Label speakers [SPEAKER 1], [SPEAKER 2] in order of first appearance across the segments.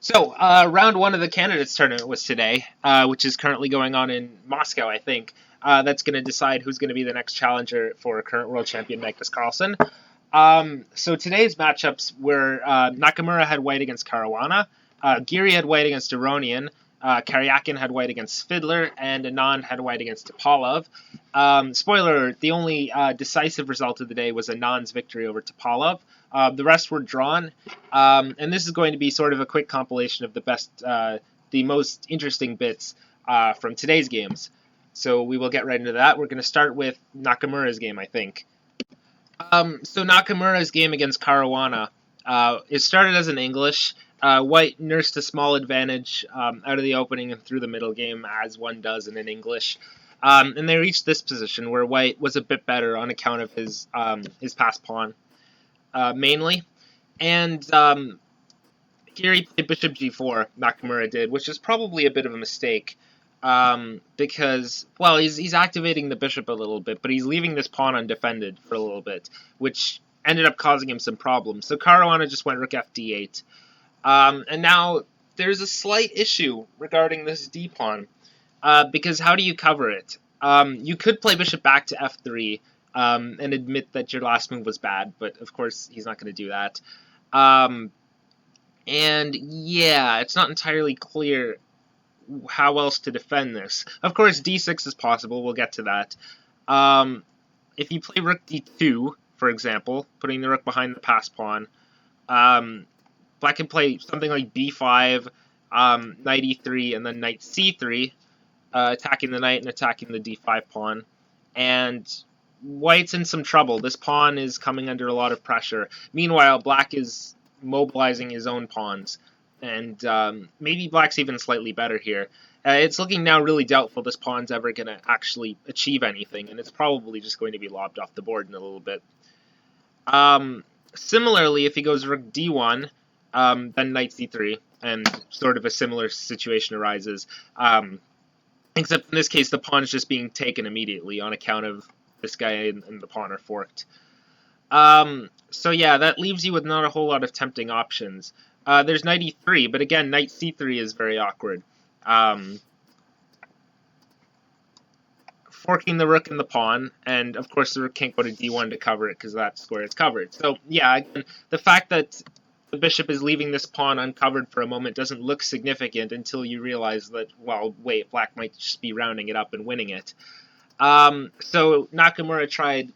[SPEAKER 1] Round one of the candidates tournament was today, which is currently going on in Moscow, I think. That's going to decide who's going to be the next challenger for current world champion Magnus Carlsen. So today's matchups were Nakamura had white against Caruana, Giri had white against Aronian, Karyakin had white against Fiddler, and Anand had white against Topalov. Spoiler, the only decisive result of the day was Anand's victory over Topalov. The rest were drawn, and this is going to be sort of a quick compilation of the most interesting bits from today's games. So we will get right into that. We're going to start with Nakamura's game, I think. So Nakamura's game against Caruana, it started as an English. White nursed a small advantage out of the opening and through the middle game, as one does in an English. And they reached this position where White was a bit better on account of his passed pawn, mainly. And here he played bishop g4, Nakamura did, which is probably a bit of a mistake. Because, well, he's activating the bishop a little bit, but he's leaving this pawn undefended for a little bit, which ended up causing him some problems. So Caruana just went rook fd8. And now there's a slight issue regarding this d-pawn, because how do you cover it? You could play bishop back to f3 and admit that your last move was bad, but of course he's not going to do that. And yeah, it's not entirely clear how else to defend this. Of course, d6 is possible. We'll get to that. If you play rook d2, for example, putting the rook behind the passed pawn, Black can play something like b5, knight e3, and then knight c3, attacking the knight and attacking the d5 pawn. And White's in some trouble. This pawn is coming under a lot of pressure. Meanwhile, Black is mobilizing his own pawns. And maybe Black's even slightly better here. It's looking now really doubtful this pawn's ever going to actually achieve anything, and it's probably just going to be lobbed off the board in a little bit. Similarly, if he goes rook d1, then knight c3, and sort of a similar situation arises. Except in this case, the pawn's just being taken immediately on account of this guy and the pawn are forked. So yeah, that leaves you with not a whole lot of tempting options. There's knight e3, but again, knight c3 is very awkward. Forking the rook and the pawn, and of course the rook can't go to d1 to cover it because that square is covered. So yeah, again, the fact that the bishop is leaving this pawn uncovered for a moment doesn't look significant until you realize that, well, wait, Black might just be rounding it up and winning it. So Nakamura tried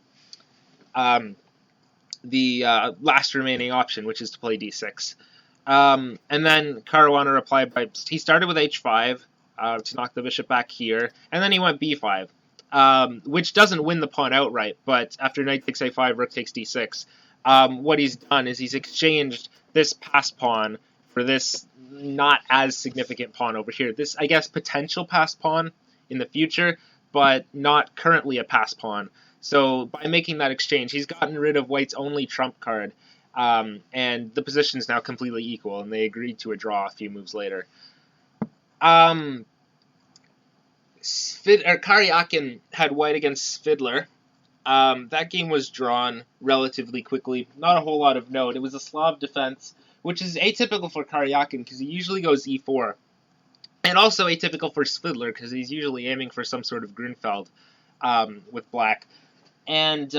[SPEAKER 1] the last remaining option, which is to play d6. And then Caruana replied by, he started with h5 to knock the bishop back here, and then he went b5, which doesn't win the pawn outright, but after knight takes a5, rook takes d6, what he's done is he's exchanged this passed pawn for this not as significant pawn over here. This, I guess, potential passed pawn in the future, but not currently a passed pawn. So by making that exchange, he's gotten rid of White's only trump card, and the position is now completely equal, and they agreed to a draw a few moves later. Karyakin had White against Fiddler. That game was drawn relatively quickly. Not a whole lot of note. It was a Slav defense, which is atypical for Karyakin because he usually goes e4. And also atypical for Fiddler because he's usually aiming for some sort of Grunfeld with Black. And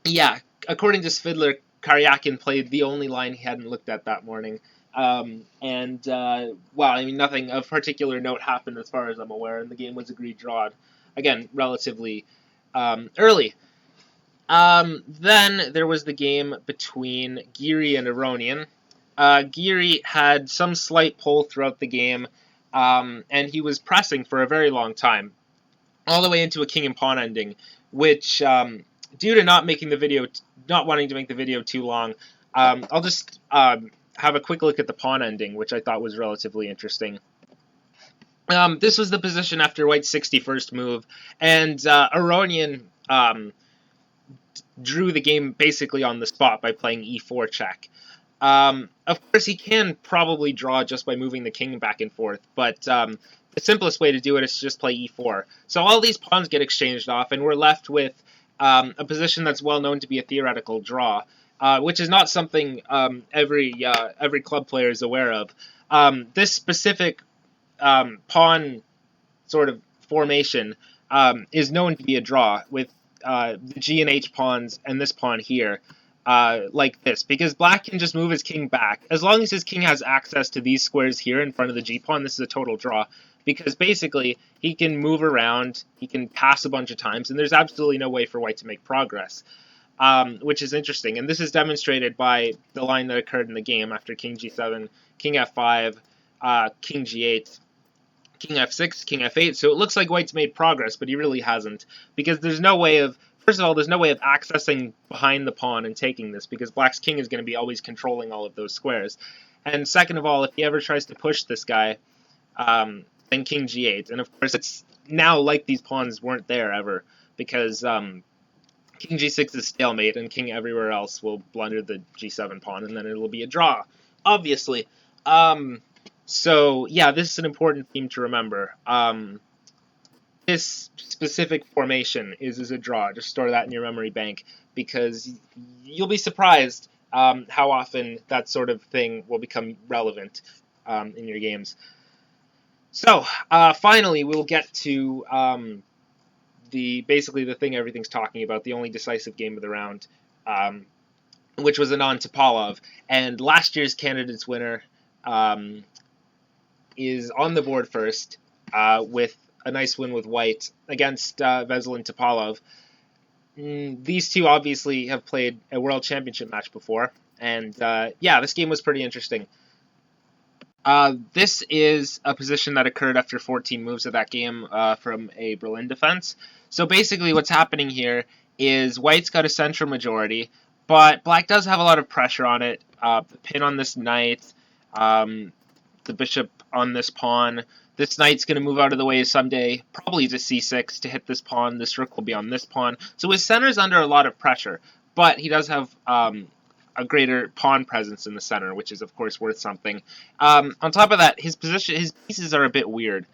[SPEAKER 1] yeah, according to Fiddler, Karyakin played the only line he hadn't looked at that morning. Well, I mean, nothing of particular note happened as far as I'm aware, and the game was agreed drawn. Again, relatively early. Then there was the game between Giri and Aronian. Giri had some slight pull throughout the game, and he was pressing for a very long time, all the way into a king and pawn ending, which, due to not wanting to make the video too long, I'll just have a quick look at the pawn ending, which I thought was relatively interesting. This was the position after White's 61st move, and Aronian drew the game basically on the spot by playing e4 check. Of course, he can probably draw just by moving the king back and forth, but the simplest way to do it is to just play e4. So all these pawns get exchanged off, and we're left with a position that's well known to be a theoretical draw. which is not something every club player is aware of. This specific pawn sort of formation is known to be a draw with the G and H pawns and this pawn here. Like this, because black can just move his king back. As long as his king has access to these squares here in front of the g-pawn, this is a total draw. Because basically, he can move around, he can pass a bunch of times, and there's absolutely no way for white to make progress. Which is interesting. And this is demonstrated by the line that occurred in the game after king g7, king f5, king g8, king f6, king f8. So it looks like white's made progress, but he really hasn't. Because there's no way of... First of all, there's no way of accessing behind the pawn and taking this, because black's king is going to be always controlling all of those squares. And second of all, if he ever tries to push this guy, then king g8. And of course, it's now like these pawns weren't there ever, because king g6 is stalemate, and king everywhere else will blunder the g7 pawn, and then it'll be a draw, obviously. So, yeah, this is an important theme to remember. This specific formation is a draw. Just store that in your memory bank, because you'll be surprised how often that sort of thing will become relevant in your games. So finally, we'll get to basically the thing everything's talking about, the only decisive game of the round, which was Anand Topalov. And last year's candidates winner is on the board first with a nice win with white against Veselin Topalov. These two obviously have played a world championship match before, and yeah, this game was pretty interesting. This is a position that occurred after 14 moves of that game from a Berlin defense. So basically what's happening here is white's got a central majority, but black does have a lot of pressure on it. The pin on this knight, the bishop on this pawn. This knight's going to move out of the way someday, probably to c6 to hit this pawn. This rook will be on this pawn. So his center's under a lot of pressure, but he does have a greater pawn presence in the center, which is, of course, worth something. On top of that, his pieces are a bit weird,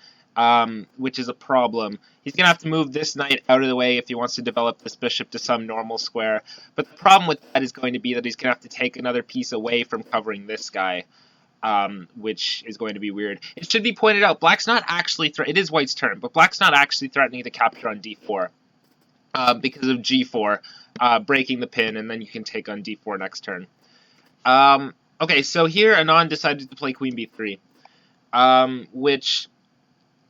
[SPEAKER 1] which is a problem. He's going to have to move this knight out of the way if he wants to develop this bishop to some normal square. But the problem with that is going to be that he's going to have to take another piece away from covering this guy. Which is going to be weird. It should be pointed out, black's not actually it is white's turn, but black's not actually threatening to capture on d4 because of g4 breaking the pin, and then you can take on d4 next turn. Okay, so here Anand decided to play queen b3, which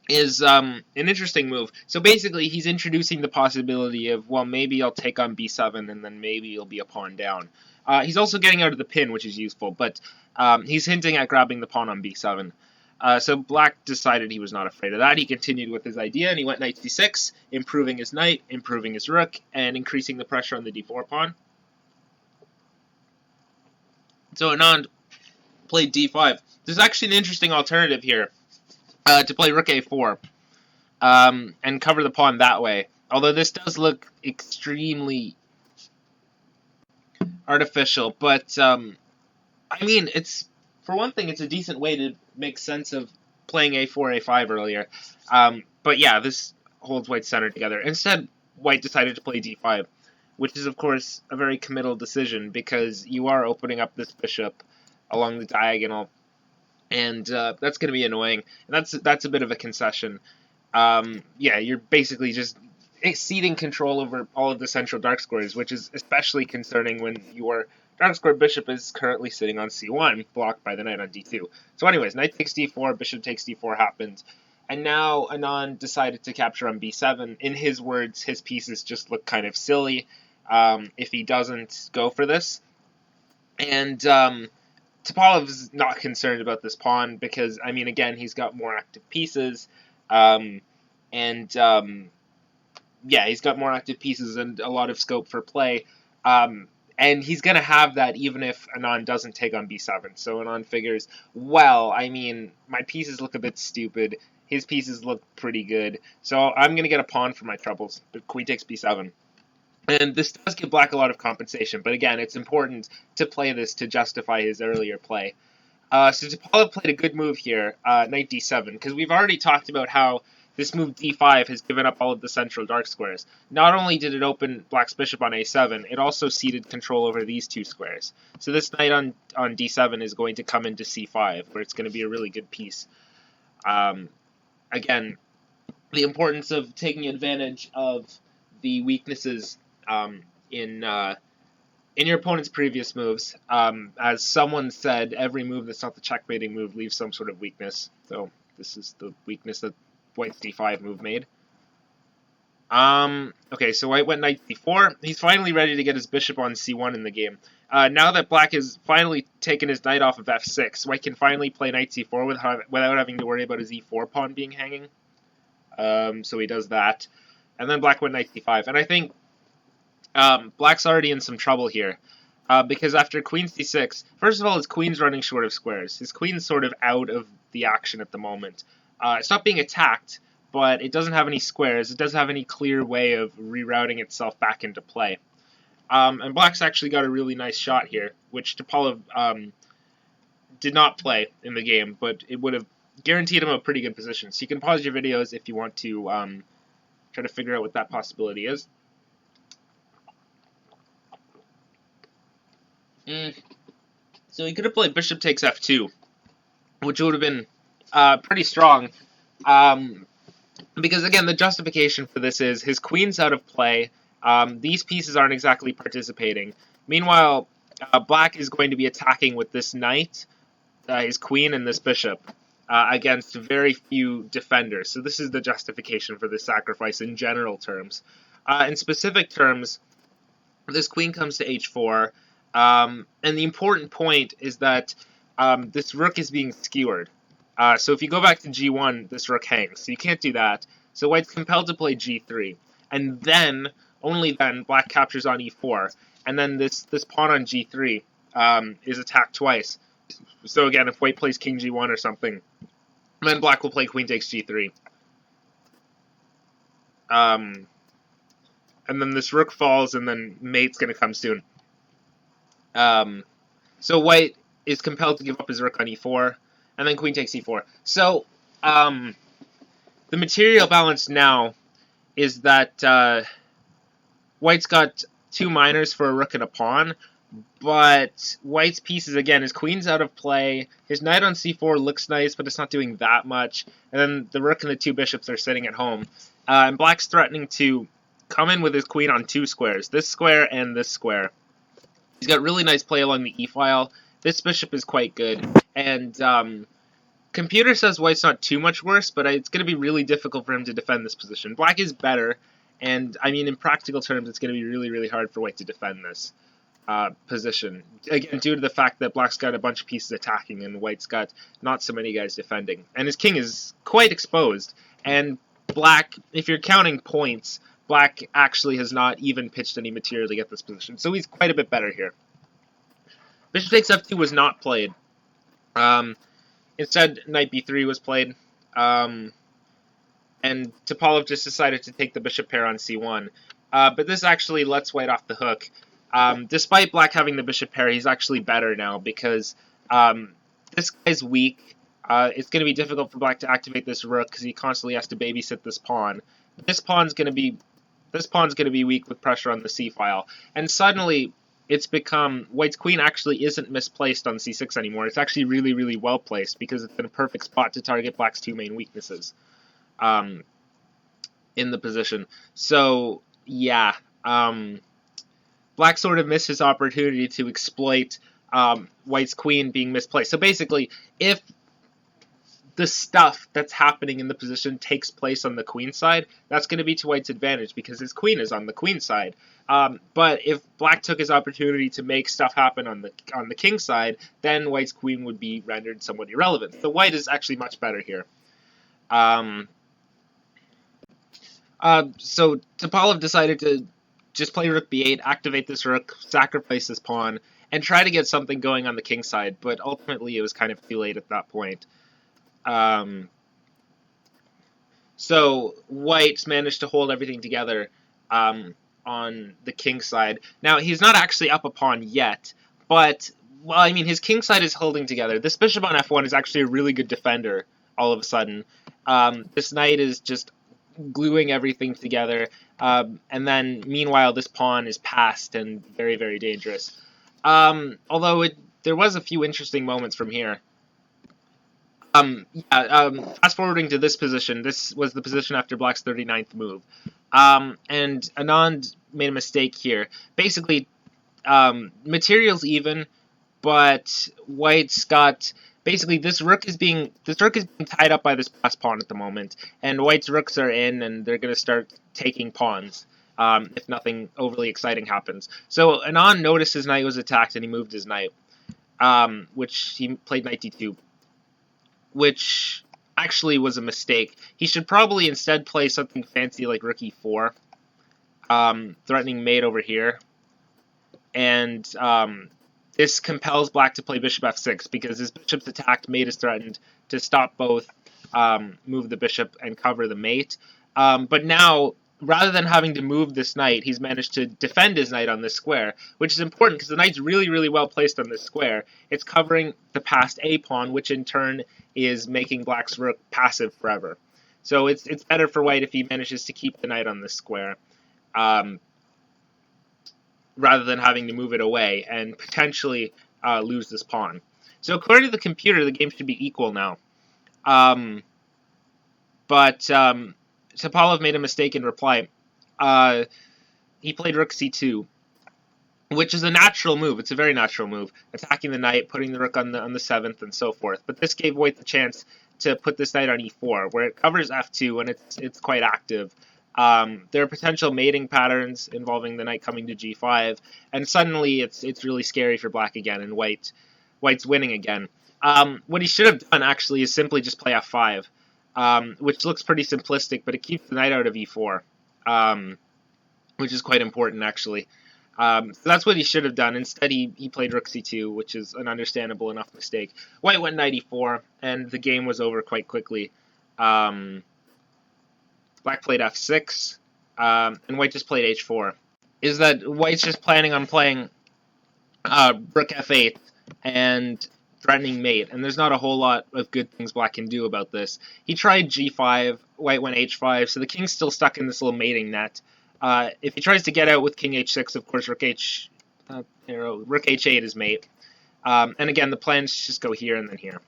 [SPEAKER 1] is an interesting move. So basically, he's introducing the possibility of, well, maybe I'll take on b7, and then maybe it'll be a pawn down. He's also getting out of the pin, which is useful, but he's hinting at grabbing the pawn on b7. So black decided he was not afraid of that. He continued with his idea, and he went knight c6, improving his knight, improving his rook, and increasing the pressure on the d4 pawn. So Anand played d5. There's actually an interesting alternative here to play rook a4 and cover the pawn that way. Although this does look extremely artificial, but I mean, for one thing, it's a decent way to make sense of playing a4, a5 earlier. But yeah, this holds white's center together. Instead, white decided to play d5, which is, of course, a very committal decision, because you are opening up this bishop along the diagonal, and that's going to be annoying. And that's a bit of a concession. Yeah, you're basically just ceding control over all of the central dark squares, which is especially concerning when your dark square bishop is currently sitting on c1, blocked by the knight on d2. So anyways, knight takes d4, bishop takes d4 happened. And now Anand decided to capture on b7. In his words, his pieces just look kind of silly if he doesn't go for this. And Topalov is not concerned about this pawn because, I mean, again, he's got more active pieces. Yeah, he's got more active pieces and a lot of scope for play. And he's going to have that even if Anand doesn't take on b7. So Anand figures, well, I mean, my pieces look a bit stupid. His pieces look pretty good. So I'm going to get a pawn for my troubles. But queen takes b7. And this does give black a lot of compensation. But again, it's important to play this to justify his earlier play. So Topalov played a good move here, knight d7. Because we've already talked about how this move d5 has given up all of the central dark squares. Not only did it open black's bishop on a7, it also ceded control over these two squares. So this knight on d7 is going to come into c5, where it's going to be a really good piece. Again, the importance of taking advantage of the weaknesses in your opponent's previous moves. As someone said, every move that's not the checkmating move leaves some sort of weakness. So this is the weakness that white's d5 move made. Okay, so white went knight d4. He's finally ready to get his bishop on c1 in the game. Now that black has finally taken his knight off of f6, white can finally play knight c4 without having to worry about his e4 pawn being hanging. So he does that. And then black went knight d5. And I think black's already in some trouble here. Because after queen c6, first of all, his queen's running short of squares. His queen's sort of out of the action at the moment. It's not being attacked, but it doesn't have any squares. It doesn't have any clear way of rerouting itself back into play. And black's actually got a really nice shot here, which Topalov did not play in the game, but it would have guaranteed him a pretty good position. So you can pause your videos if you want to try to figure out what that possibility is. So he could have played bishop takes f2, which would have been pretty strong. Because, again, the justification for this is his queen's out of play. These pieces aren't exactly participating. Meanwhile, black is going to be attacking with this knight, his queen, and this bishop against very few defenders. So this is the justification for this sacrifice in general terms. In specific terms, this queen comes to h4. And the important point is that this rook is being skewered. So if you go back to g1, this rook hangs. So you can't do that. So white's compelled to play g3. And then, only then, black captures on e4. And then this pawn on g3 is attacked twice. So again, if white plays king g1 or something, then black will play queen takes g3. And then this rook falls, and then mate's going to come soon. So white is compelled to give up his rook on e4, and then queen takes e4. So the material balance now is that white's got two minors for a rook and a pawn, but white's pieces, again, his queen's out of play, his knight on c4 looks nice, but it's not doing that much, and then the rook and the two bishops are sitting at home. And black's threatening to come in with his queen on two squares, this square and this square. He's got really nice play along the e-file. This bishop is quite good, and computer says white's not too much worse, but it's going to be really difficult for him to defend this position. Black is better, and I mean, in practical terms, it's going to be really, really hard for white to defend this position. Again, due to the fact that black's got a bunch of pieces attacking, and white's got not so many guys defending. And his king is quite exposed, and black, if you're counting points, black actually has not even pitched any material to get this position, so he's quite a bit better here. Bishop takes f2 was not played. Instead, knight b3 was played, and Topalov just decided to take the bishop pair on c1. But this actually lets white off the hook. Despite black having the bishop pair, he's actually better now because this guy's weak. It's going to be difficult for black to activate this rook because he constantly has to babysit this pawn. This pawn's going to be weak with pressure on the c-file, and suddenly it's become white's queen actually isn't misplaced on c6 anymore. It's actually really, really well placed because it's in a perfect spot to target black's two main weaknesses in the position. So yeah, black sort of missed his opportunity to exploit white's queen being misplaced. So basically, if the stuff that's happening in the position takes place on the queen side, that's going to be to white's advantage because his queen is on the queen side. But if black took his opportunity to make stuff happen on the king side, then white's queen would be rendered somewhat irrelevant. So white is actually much better here. So Topalov decided to just play rook b8, activate this rook, sacrifice this pawn, and try to get something going on the king side, but ultimately it was kind of too late at that point. So white's managed to hold everything together on the king side. Now, he's not actually up a pawn yet, but, well, I mean, his king side is holding together. This bishop on f1 is actually a really good defender all of a sudden. This knight is just gluing everything together, and then meanwhile this pawn is passed and very, very dangerous. Although there was a few interesting moments from here. Fast forwarding to this position, this was the position after Black's 39th move. And Anand made a mistake here. Basically, material's even, but White's got basically this rook is being tied up by this passed pawn at the moment, and White's rooks are in, and they're going to start taking pawns. If nothing overly exciting happens. So Anand noticed his knight was attacked, and he moved his knight, which he played knight d2, which actually was a mistake. He should probably instead play something fancy like rook e4, threatening mate over here, and this compels Black to play bishop f6 because his bishop's attacked, mate is threatened, to stop both, move the bishop and cover the mate. But now, rather than having to move this knight, he's managed to defend his knight on this square, which is important because the knight's really, really well placed on this square. It's covering the passed a pawn, which in turn is making Black's rook passive forever. So it's better for White if he manages to keep the knight on this square, rather than having to move it away and potentially lose this pawn. So according to the computer, the game should be equal now. But Topalov made a mistake in reply. He played rook c2, which is a natural move. It's a very natural move, attacking the knight, putting the rook on the 7th, and so forth. But this gave White the chance to put this knight on e4, where it covers f2, and it's quite active. There are potential mating patterns involving the knight coming to g5, and suddenly it's really scary for Black again, and White's winning again. What he should have done, actually, is simply just play f5, which looks pretty simplistic, but it keeps the knight out of e4, which is quite important, actually. So that's what he should have done. Instead, he played rook c2, which is an understandable enough mistake. White went knight e4, and the game was over quite quickly. Black played f6, and White just played h4. Is that White's just planning on playing rook f8 and threatening mate, and there's not a whole lot of good things Black can do about this. He tried g5, White went h5, so the king's still stuck in this little mating net. If he tries to get out with king h6, of course, rook h8 is mate. And again, the plan is to just go here and then here,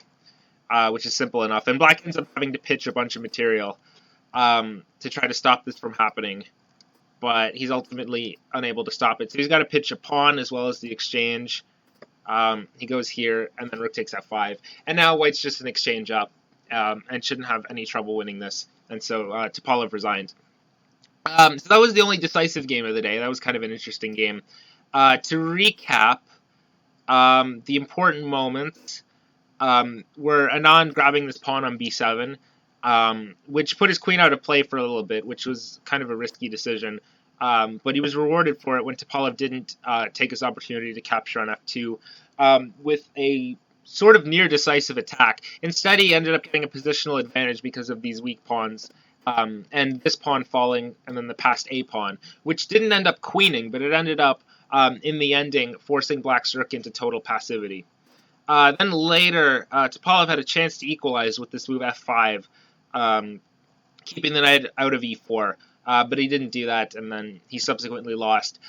[SPEAKER 1] which is simple enough. And Black ends up having to pitch a bunch of material to try to stop this from happening, but he's ultimately unable to stop it. So he's got to pitch a pawn as well as the exchange. He goes here, and then rook takes f5. And now White's just an exchange up, and shouldn't have any trouble winning this. And so Topalov resigned. So that was the only decisive game of the day. That was kind of an interesting game. To recap, the important moments were Anand grabbing this pawn on b7, which put his queen out of play for a little bit, which was kind of a risky decision. But he was rewarded for it when Topalov didn't take his opportunity to capture on f2 with a sort of near decisive attack. Instead, he ended up getting a positional advantage because of these weak pawns, and this pawn falling, and then the passed a pawn, which didn't end up queening, but it ended up, in the ending, forcing Black's rook into total passivity. Then later, Topalov had a chance to equalize with this move f5, keeping the knight out of e4. But he didn't do that, and then he subsequently lost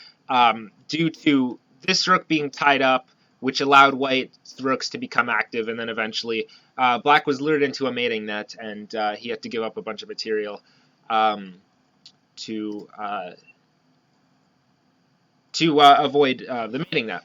[SPEAKER 1] due to this rook being tied up, which allowed White's rooks to become active, and then eventually Black was lured into a mating net, and he had to give up a bunch of material to avoid the mating net.